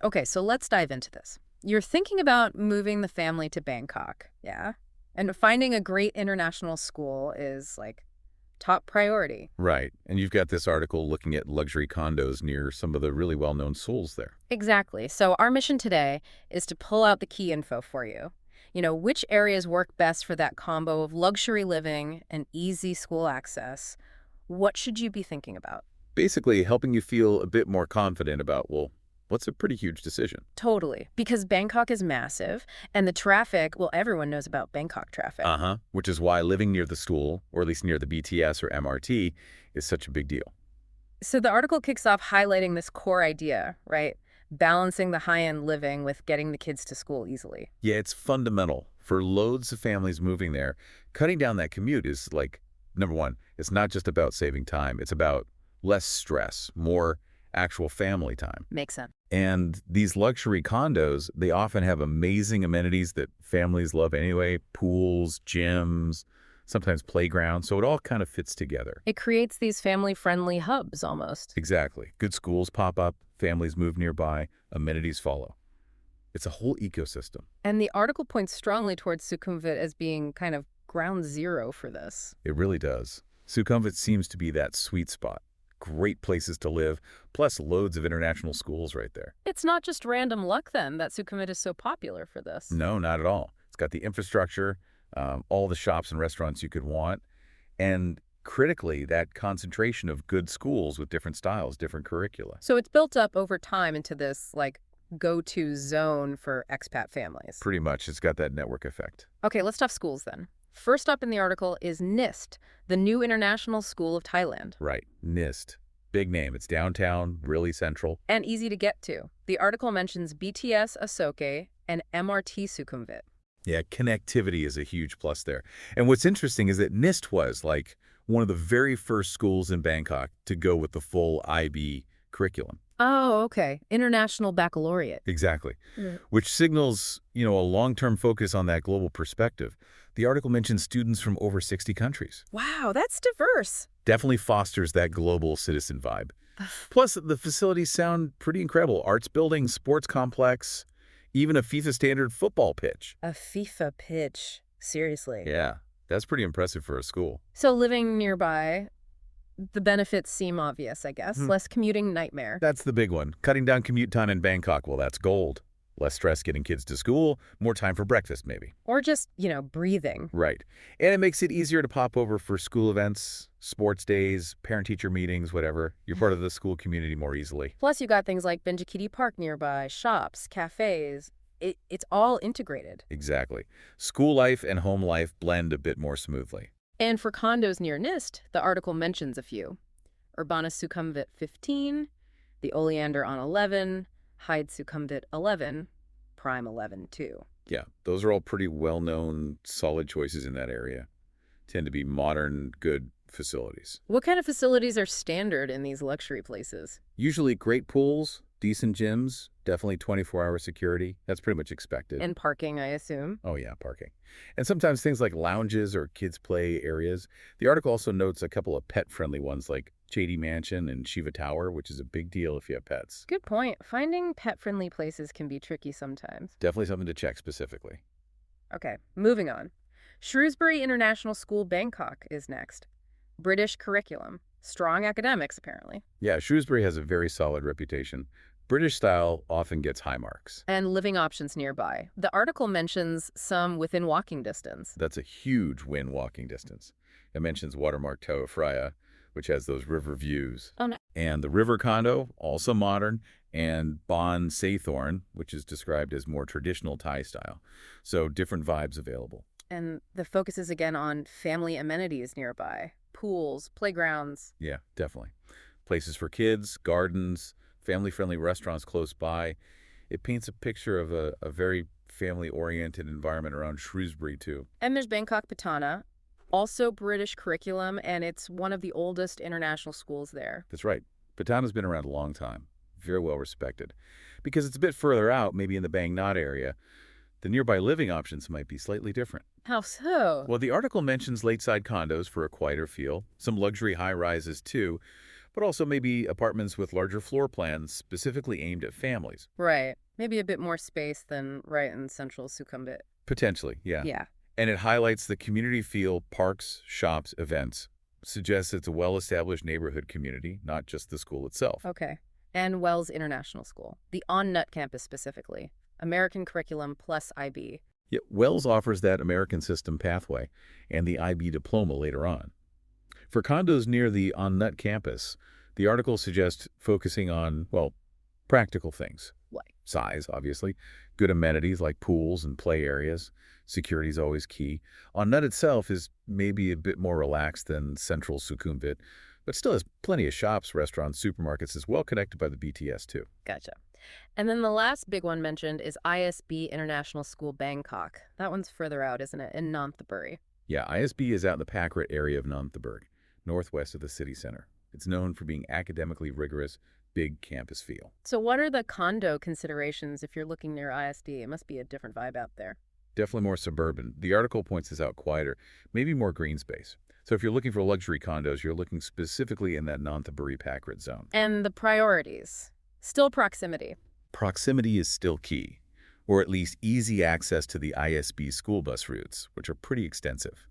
Okay, so let's dive into this. You're thinking about moving the family to Bangkok, yeah? And finding a great international school is like top priority. Right. And you've got this article looking at luxury condos near some of the really well-known schools there. Exactly. So our mission today is to pull out the key info for you. Which areas work best for that combo of luxury living and easy school access? What should you be thinking about? Basically, helping you feel a bit more confident about, well, what's a pretty huge decision. Totally. Because Bangkok is massive and the traffic, well, everyone knows about Bangkok traffic. Uh-huh. Which is why living near the school, or at least near the BTS or MRT, is such a big deal. So the article kicks off highlighting this core idea, right? Balancing the high-end living with getting the kids to school easily. Yeah, it's fundamental. For loads of families moving there, cutting down that commute is like, number one, it's not just about saving time. It's about less stress, more actual family time. Makes sense. And these luxury condos, they often have amazing amenities that families love anyway, pools, gyms, sometimes playgrounds, so it all kind of fits together. It creates these family-friendly hubs almost. Exactly. Good schools pop up, families move nearby, amenities follow. It's a whole ecosystem. And the article points strongly towards Sukhumvit as being kind of ground zero for this. It really does. Sukhumvit seems to be that sweet spot. Great places to live, plus loads of international schools right there. It's not just random luck then that Sukhumvit is so popular for this. No, not at all. It's got the infrastructure, all the shops and restaurants you could want, and critically, that concentration of good schools with different styles, different curricula. So it's built up over time into this like go-to zone for expat families. Pretty much, it's got that network effect. Okay, let's talk schools then. First up in the article is NIST, the New International School of Thailand. Right, NIST. Big name. It's downtown, really central. And easy to get to. The article mentions BTS Asoke and MRT Sukhumvit. Yeah, connectivity is a huge plus there. And what's interesting is that NIST was like one of the very first schools in Bangkok to go with the full IB curriculum. Oh, okay. International Baccalaureate. Exactly. Which signals, a long-term focus on that global perspective. The article mentions students from over 60 countries. Wow, that's diverse. Definitely fosters that global citizen vibe. Plus, the facilities sound pretty incredible. Arts building, sports complex, even a FIFA standard football pitch. A FIFA pitch. Seriously. Yeah, that's pretty impressive for a school. So living nearby, the benefits seem obvious, I guess. Less commuting nightmare. That's the big one. Cutting down commute time in Bangkok, well, that's gold. Less stress getting kids to school, more time for breakfast, maybe. Or just, breathing. Right. And it makes it easier to pop over for school events, sports days, parent-teacher meetings, whatever. You're part of the school community more easily. Plus, you got things like Benjakiti Park nearby, shops, cafes. It's all integrated. Exactly. School life and home life blend a bit more smoothly. And for condos near NIST, the article mentions a few. Urbana Sukhumvit 15, the Oleander on 11, Hyde Sukhumvit 11, Prime 11 too. Yeah, those are all pretty well-known, solid choices in that area. Tend to be modern, good facilities. What kind of facilities are standard in these luxury places? Usually great pools, decent gyms, definitely 24-hour security. That's pretty much expected. And parking, I assume. Oh yeah, parking. And sometimes things like lounges or kids' play areas. The article also notes a couple of pet-friendly ones like Chady Mansion and Shiva Tower, which is a big deal if you have pets. Good point. Finding pet-friendly places can be tricky sometimes. Definitely something to check specifically. Okay, moving on. Shrewsbury International School, Bangkok is next. British curriculum. Strong academics, apparently. Yeah, Shrewsbury has a very solid reputation. British style often gets high marks. And living options nearby. The article mentions some within walking distance. That's a huge win walking distance. It mentions Watermark Toa Freya, which has those river views. Oh, no. And the River Condo, also modern, and Bon Sathorn, which is described as more traditional Thai style. So different vibes available. And the focus is again on family amenities nearby. Pools, playgrounds. Yeah, definitely. Places for kids, gardens, family-friendly restaurants close by. It paints a picture of a very family-oriented environment around Shrewsbury, too. And there's Bangkok Patana, also British curriculum, and it's one of the oldest international schools there. That's right. Patana's been around a long time. Very well respected. Because it's a bit further out, maybe in the Bang Not area, the nearby living options might be slightly different. How so? Well, the article mentions lakeside condos for a quieter feel, some luxury high-rises too, but also maybe apartments with larger floor plans specifically aimed at families. Right. Maybe a bit more space than right in central Sukhumvit. Potentially, yeah. Yeah. And it highlights the community feel, parks, shops, events. Suggests it's a well-established neighborhood community, not just the school itself. Okay. And Wells International School, the On-Nut campus specifically. American curriculum plus IB. Yet Wells offers that American system pathway and the IB diploma later on. For condos near the On Nut campus, the article suggests focusing on, well, practical things. Like, Size, obviously. Good amenities like pools and play areas. Security is always key. On Nut itself is maybe a bit more relaxed than central Sukhumvit, but still has plenty of shops, restaurants, supermarkets, is well connected by the BTS too. gotcha. And then the last big one mentioned is ISB International School Bangkok. That one's further out, isn't it, in Nonthaburi? Yeah, ISB is out in the Pakrat area of Nonthaburi, northwest of the city center. It's known for being academically rigorous, big campus feel. So what are the condo considerations if you're looking near ISD? It must be a different vibe out there. Definitely more suburban. The article points this out quieter, maybe more green space. So if you're looking for luxury condos, you're looking specifically in that Nonthaburi Pakrat zone. And the priorities? Still proximity. Proximity is still key, or at least easy access to the ISB school bus routes, which are pretty extensive.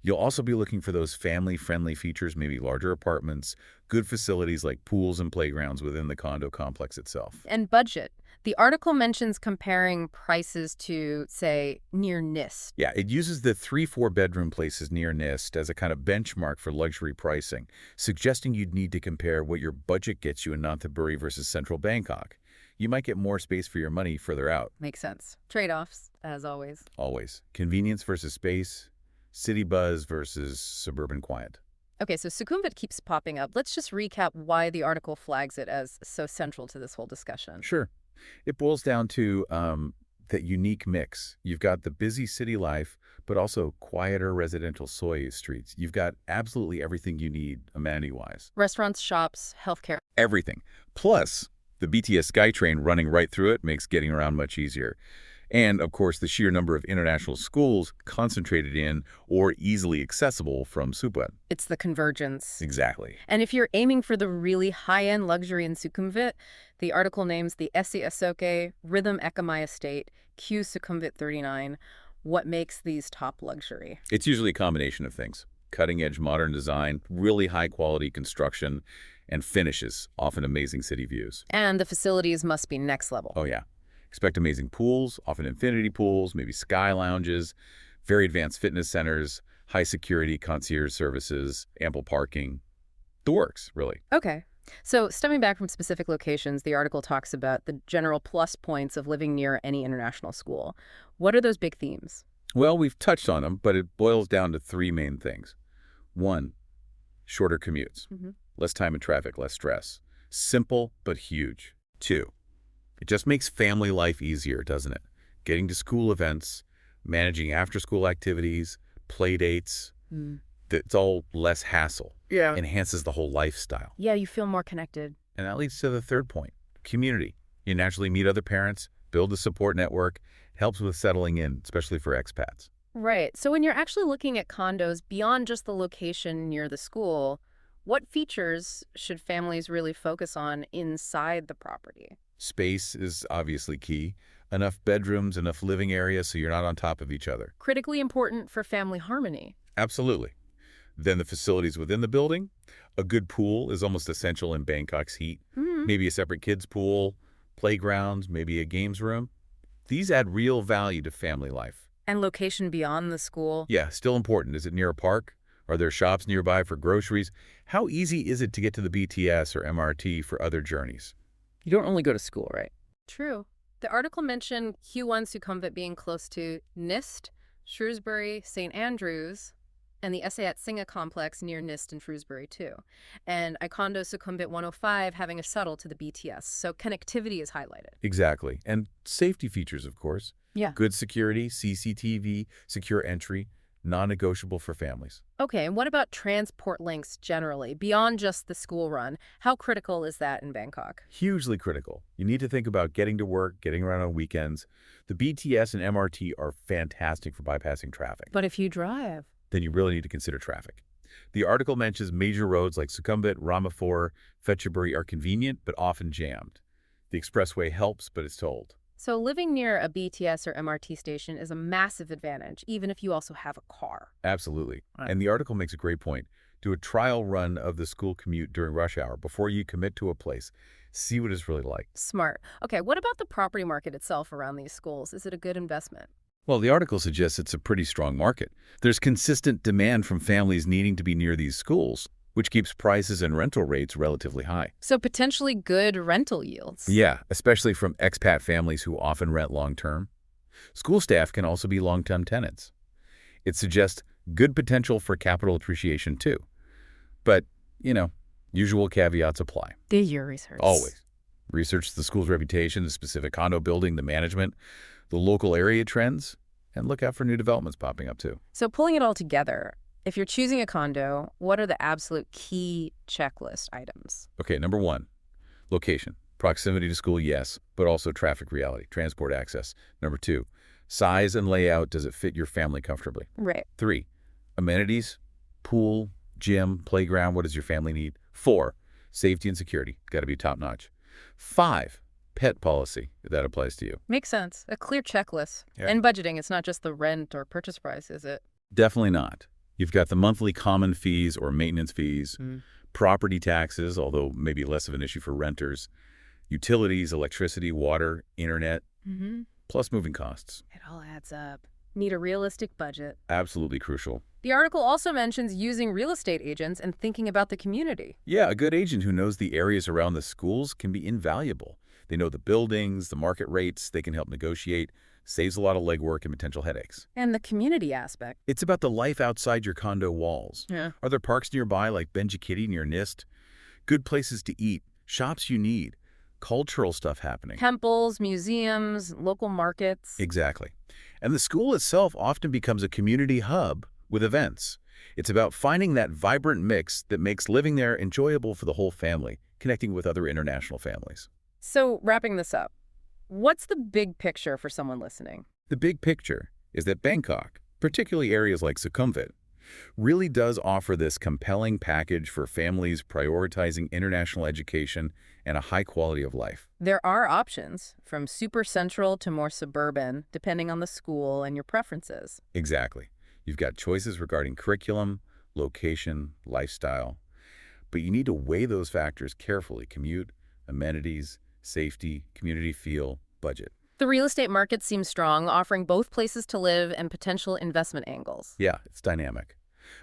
You'll also be looking for those family-friendly features, maybe larger apartments, good facilities like pools and playgrounds within the condo complex itself. And budget. The article mentions comparing prices to, say, near NIST. Yeah, it uses the 3-4 bedroom places near NIST as a kind of benchmark for luxury pricing, suggesting you'd need to compare what your budget gets you in Nonthaburi versus central Bangkok. You might get more space for your money further out. Makes sense. Trade-offs, as always. Always. Convenience versus space, city buzz versus suburban quiet. Okay, so Sukhumvit keeps popping up. Let's just recap why the article flags it as so central to this whole discussion. Sure. It boils down to that unique mix. You've got the busy city life, but also quieter residential soy streets. You've got absolutely everything you need amenity-wise. Restaurants, shops, healthcare. Everything. Plus, the BTS SkyTrain running right through it makes getting around much easier. And, of course, the sheer number of international schools concentrated in or easily accessible from Supan. It's the convergence. Exactly. And if you're aiming for the really high-end luxury in Sukhumvit, the article names the Esi Asoke Rhythm Ekamai Estate, Q Sukhumvit 39. What makes these top luxury? It's usually a combination of things. Cutting-edge modern design, really high-quality construction, and finishes, often amazing city views. And the facilities must be next level. Oh, yeah. Expect amazing pools, often infinity pools, maybe sky lounges, very advanced fitness centers, high-security concierge services, ample parking. The works, really. Okay. So stepping back from specific locations, the article talks about the general plus points of living near any international school. What are those big themes? Well, we've touched on them, but it boils down to 3 main things. 1, shorter commutes. Less time in traffic, less stress. Simple, but huge. 2, it just makes family life easier, doesn't it? Getting to school events, managing after-school activities, play dates. It's all less hassle. Yeah. Enhances the whole lifestyle. Yeah, you feel more connected. And that leads to the 3rd point, community. You naturally meet other parents, build a support network. It helps with settling in, especially for expats. Right. So when you're actually looking at condos beyond just the location near the school, what features should families really focus on inside the property? Space is obviously key. Enough bedrooms, enough living area so you're not on top of each other. Critically important for family harmony. Absolutely. Then the facilities within the building. A good pool is almost essential in Bangkok's heat. Maybe a separate kids' pool, playgrounds, maybe a games room. These add real value to family life. And location beyond the school. Yeah, still important. Is it near a park? Are there shops nearby for groceries? How easy is it to get to the BTS or MRT for other journeys? You don't only go to school, right? True. The article mentioned Q1 Sukhumvit being close to NIST, Shrewsbury, St. Andrews, and the Esayat Singha complex near NIST and Shrewsbury too. And Ikondo Sukhumvit 105 having a shuttle to the BTS. So connectivity is highlighted. Exactly. And safety features, of course. Yeah. Good security, CCTV, secure entry, non-negotiable for families. Okay, and what about transport links generally, beyond just the school run? How critical is that in Bangkok? Hugely critical. You need to think about getting to work, getting around on weekends. The BTS and MRT are fantastic for bypassing traffic. But if you drive... Then you really need to consider traffic. The article mentions major roads like Sukhumvit, Ramapur, Phetchaburi are convenient but often jammed. The expressway helps, but it's tolled. So living near a BTS or MRT station is a massive advantage, even if you also have a car. Absolutely. Right. And the article makes a great point. Do a trial run of the school commute during rush hour before you commit to a place. See what it's really like. Smart. Okay, what about the property market itself around these schools? Is it a good investment? Well, the article suggests it's a pretty strong market. There's consistent demand from families needing to be near these schools, which keeps prices and rental rates relatively high. So potentially good rental yields. Yeah, especially from expat families who often rent long-term. School staff can also be long-term tenants. It suggests good potential for capital appreciation too. But, usual caveats apply. Do your research. Always. Research the school's reputation, the specific condo building, the management, the local area trends, and look out for new developments popping up too. So pulling it all together, if you're choosing a condo, what are the absolute key checklist items? Okay, number one, location. Proximity to school, yes, but also traffic reality, transport access. Number two, size and layout. Does it fit your family comfortably? Right. Three, amenities, pool, gym, playground. What does your family need? Four, safety and security. Got to be top-notch. Five, pet policy, if that applies to you. Makes sense. A clear checklist. Yeah. And budgeting, it's not just the rent or purchase price, is it? Definitely not. You've got the monthly common fees or maintenance fees, property taxes, although maybe less of an issue for renters, utilities, electricity, water, internet, Mm-hmm. plus moving costs. It all adds up. Need a realistic budget. Absolutely crucial. The article also mentions using real estate agents and thinking about the community. Yeah, a good agent who knows the areas around the schools can be invaluable. They know the buildings, the market rates, they can help negotiate, saves a lot of legwork and potential headaches. And the community aspect. It's about the life outside your condo walls. Yeah. Are there parks nearby like Benji near NIST? Good places to eat, shops you need, cultural stuff happening. Temples, museums, local markets. Exactly. And the school itself often becomes a community hub with events. It's about finding that vibrant mix that makes living there enjoyable for the whole family, connecting with other international families. So wrapping this up, what's the big picture for someone listening? The big picture is that Bangkok, particularly areas like Sukhumvit, really does offer this compelling package for families prioritizing international education and a high quality of life. There are options, from super central to more suburban, depending on the school and your preferences. Exactly. You've got choices regarding curriculum, location, lifestyle, but you need to weigh those factors carefully: commute, amenities, safety, community feel, budget. The real estate market seems strong, offering both places to live and potential investment angles. Yeah, it's dynamic.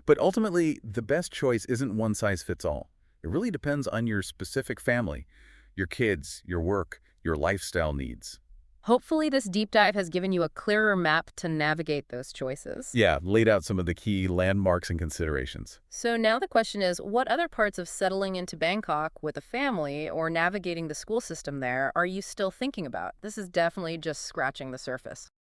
But ultimately, the best choice isn't one size fits all. It really depends on your specific family, your kids, your work, your lifestyle needs. Hopefully, this deep dive has given you a clearer map to navigate those choices. Yeah, laid out some of the key landmarks and considerations. So now the question is, what other parts of settling into Bangkok with a family or navigating the school system there are you still thinking about? This is definitely just scratching the surface.